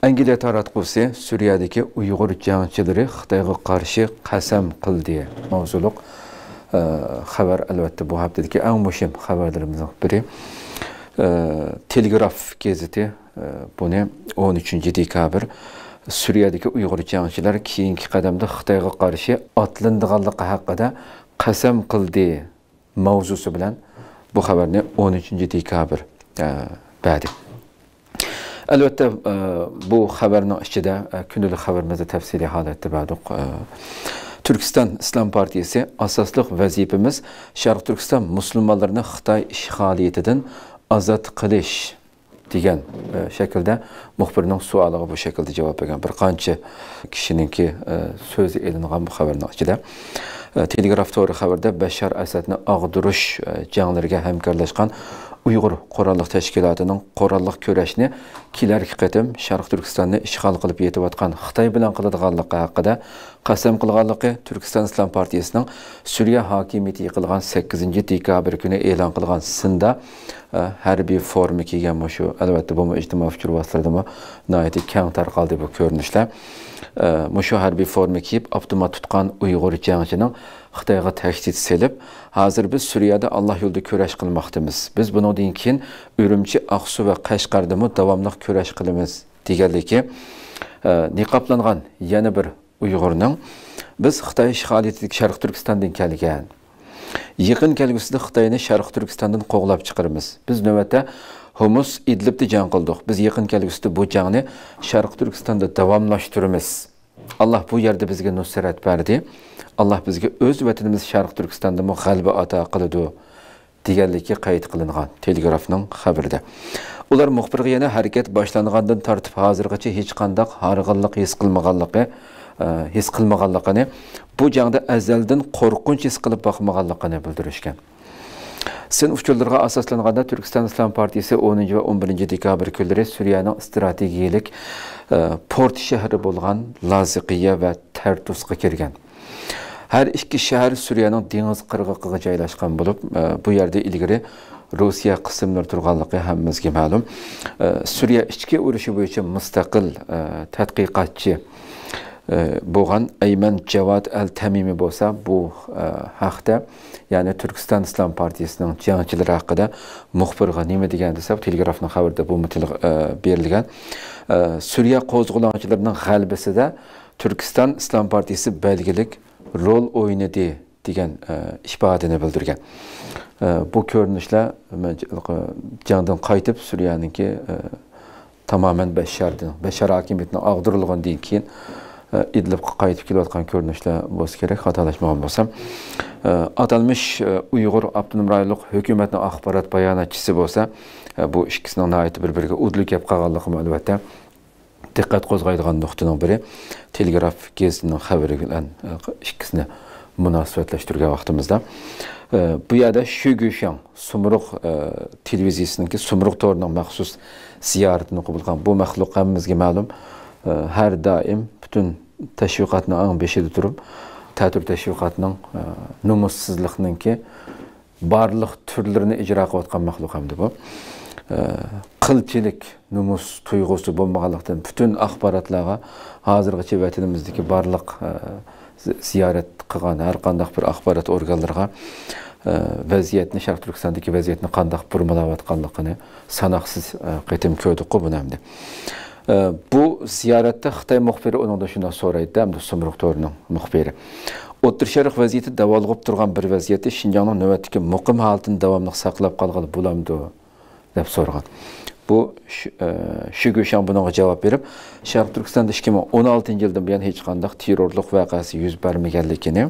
Angliya taratqusi Suriyadagi Uyg'ur jangchilari Xitoyga qarshi qasam qildi. Mavzuliq xabar albatta bu haftadagi eng muhim xabarlarimizdan biri. Telegraf gazeti buni 13 dekabr Suriyadagi Uyg'ur jangchilar keyingi qadamda Xitoyga qarshi otlandiganligi haqida qasam qildi mavzusi bilan bu xabarni 13 dekabr berdi. Albatta bu xabarning ichida kundalik xabarimizda tafsiliy holatda berdik. Türkistan İslam Partiyasi asosliq vazifamiz Sharq Turkiston musulmonlarini Xitoy ishg'oliyatidan azod qilish degan shaklda muxbirning savoliga bu shaklda javob bergan bir qancha kishiningki so'zi elingan bu xabarning ichida Telegraf to'g'ri xabarda Bashar Asadni og'dirish janglariga hamkorlashgan Uyg'ur qurolli tashkilotining qurolli kurashni kelarki qatim Sharq Turkistonni ishg'ol qilib yetayotgan Xitoy bilan qiladiganligi haqida qasam qilganligi Turkiston Islom Partiyasining Suriya hokimiyati yiqilgan 8 dekabr kuni e'lon qilgan sinda harbiy forma kiygan shu albatta bu ijtimoiy fikr vositalarida nihoyat keng tarqaldi bu ko'rinishlar. Shu harbiy forma kiyib avtomat tutgan Uyg'ur jangchining Xitoyga tahdid selib, hozir biz Suriyada Allah yo'lida kurash qilmoqdamiz. Biz bundan keyin Urumchi, Aqsu va Qashqarda davomli kurash qilamiz deganligi niqoblangan yana bir Uyg'urning biz Xitoy ishg'oliyatidagi Sharq Turkistondan kelgan. Yaqin kelgusida Xitoyni Sharq Turkistondan qo'g'lab chiqaramiz. Biz navbatda Humus, Idlibda jang qildik. Biz yaqin kelgusida bu jangni Sharq Turkistonda davomlashtiramiz. Allah bu yerda bizga nusrat berdi. Allah bizga o'z vatanimiz Sharq Turkistonda g'alaba ato qiladi deganligi qayd qilingan Telegrafning xabarida. Ular muxbirga yana harakat boshlangandan tortib hozirgacha hech qanday harg'inlik his qilmaganligini, bu jangda azaldan qo'rqinch his qilib boqmaganligini bildirishgan. Sin uçurlarga asaslanganda Türkistan İslam Partiyasi 10 ve 11 dekabr kunlari Suriyaning strategik port shahri bo'lgan Laziqiya va Tartusga kirgan. Her iki shahar Suriyaning dengiz qirg'og'iga joylashgan bo'lib, bu yerda ilgari Rossiya qismlari turganligi hammamizga ma'lum. Suriya ichki urushi bo'yicha mustaqil tadqiqotchi bo'lgan Ayman Javad al-Tamimi bo'lsa bu haqda, ya'ni Turkiston Islom Partiyasining jangchilari haqida muxbirga nima degan desa, Telegrafning xabarida bu berilgan. Suriya qo'zg'olonchilarining g'alabasida Turkiston Islom Partiyasi belgilik rol o'ynadi degan ifodani bildirgan. Bu ko'rinishlar jangdan qaytib Suriyaningki tamamen Bashar hokimiyatining og'dirilgandan keyin Idlibga qaytib kelayotgan ko'rinishlar bo'lsa kerak, xatolashmagan bo'lsam. Atalmış Uyg'ur Abdunum rayonlik hukumatning axborot bayonotchisi bo'lsa, bu ikkisining nihoyat bir-biriga udlik gap qilganligi albatta diqqat qo'zg'aydigan nuqtaning biri. Telegraf gazetining xabari bilan ikkisini munosabatlashtirgan vaqtimizda bu yerda Shugushan Sumruq televiziyasining Sumruq to'rining maxsus ziyoratini qabul qilgan bu maxluq hammamizga ma'lum, har doim bütün tashviqotning eng beshida turib, ta'tir tashviqotning numussizlikninki barliq turlarini ijro qilayotgan maxluq hamdi bu. Qilchilik numus tuyg'usi bo'lmaganlikdan bütün axborotlarga hozirgacha vatanimizdagi barliq ziyorat qilgan har qanday bir axborot organlariga vaziyatni, Sharq Turkistondagi vaziyatni qanday burmalayotganligini sanoqsiz qatim ko'rdik buni hamda. Bu ziyoratda Xitoy muxbiri uningda shunday so'raydi, hamda Sumruq to'rining muxbiri. O'rta Sharq vaziyati davolg'ib turgan bir vaziyatda Shinjongning navbatdagi muqim holatini davomli saqlab qolgan bo'lamdi deb so'ragan. Bu Shugushan bunga javob berib, Sharq Turkistonda 2016-yildan buyon hech qanday terrorlik voqeasi yuz bermaganligini,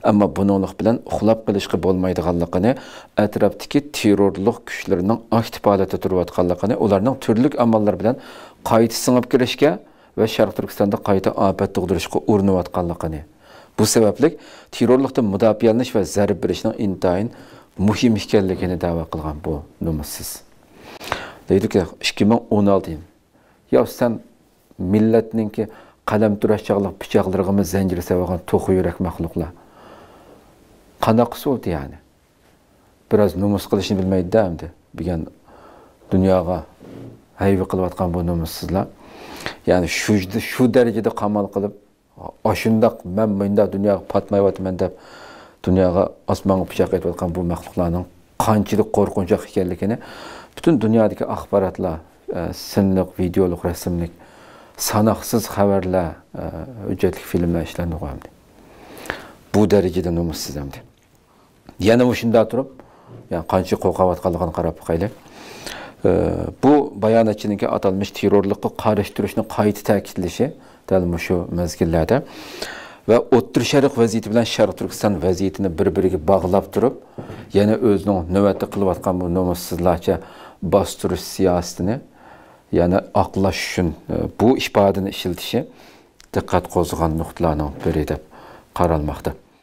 ammo buninglik bilan uxlab qilishga bo'lmaydiganligini, atrofdagi terrorlik kuchlarining aktiv holatda turayotganligini, ularning turli amallar bilan qayta singib kirishga va Sharq Turkistonda qayta ofat tug'dirishga urinayotganligini, bu sababli terrorlikdan mudofialanish va zarb berishning intayin muhim ekanligini da'vo qilgan bu numussiz. Deydi ki 2016 ya sen milletninki qalam turashchaqliq pichoqlarimiz zanjir savagan to'qi yurak maxluqlar. Qanaqasi oldu yani? Biraz numus qilishni bilmaydi-da endi. Degan dunyoga hayvi qilayotgan bu numussizlar. Yani şu derecede qamal qilib, aşındaq men menda dunyoga patmayapman deb dunyoga osmonga pichoq etayotgan bu maxluqlarning qanchalik qo'rqinchli ekanligini butun dunyodagi axborotlar, sinliq, videolik, rasmlik, sanoqsiz xabarlar, hujjatli filmlar ishlanib qo'yamdi. Bu darajada nomussiz hamdi. Yana o'shunda turib, yani qancha qo'rqayotganligini qarab qo'yaylik. Bu bayonotchining atalmış terrorlikqa qarshi turishni qayta ta'kidlashi dal shu mezgillarda ve O'rta Sharq vaziyati bilan Sharq Turkiston vaziyatini bir-biriga bog'lab turib, yana o'zining navbatda qilayotgan bu nomussizlarcha bostirish siyosatini yana aqlash uchun bu ifodani ishiltishi diqqat qo'zg'agan nuqtalarning biri deb qaralmoqda.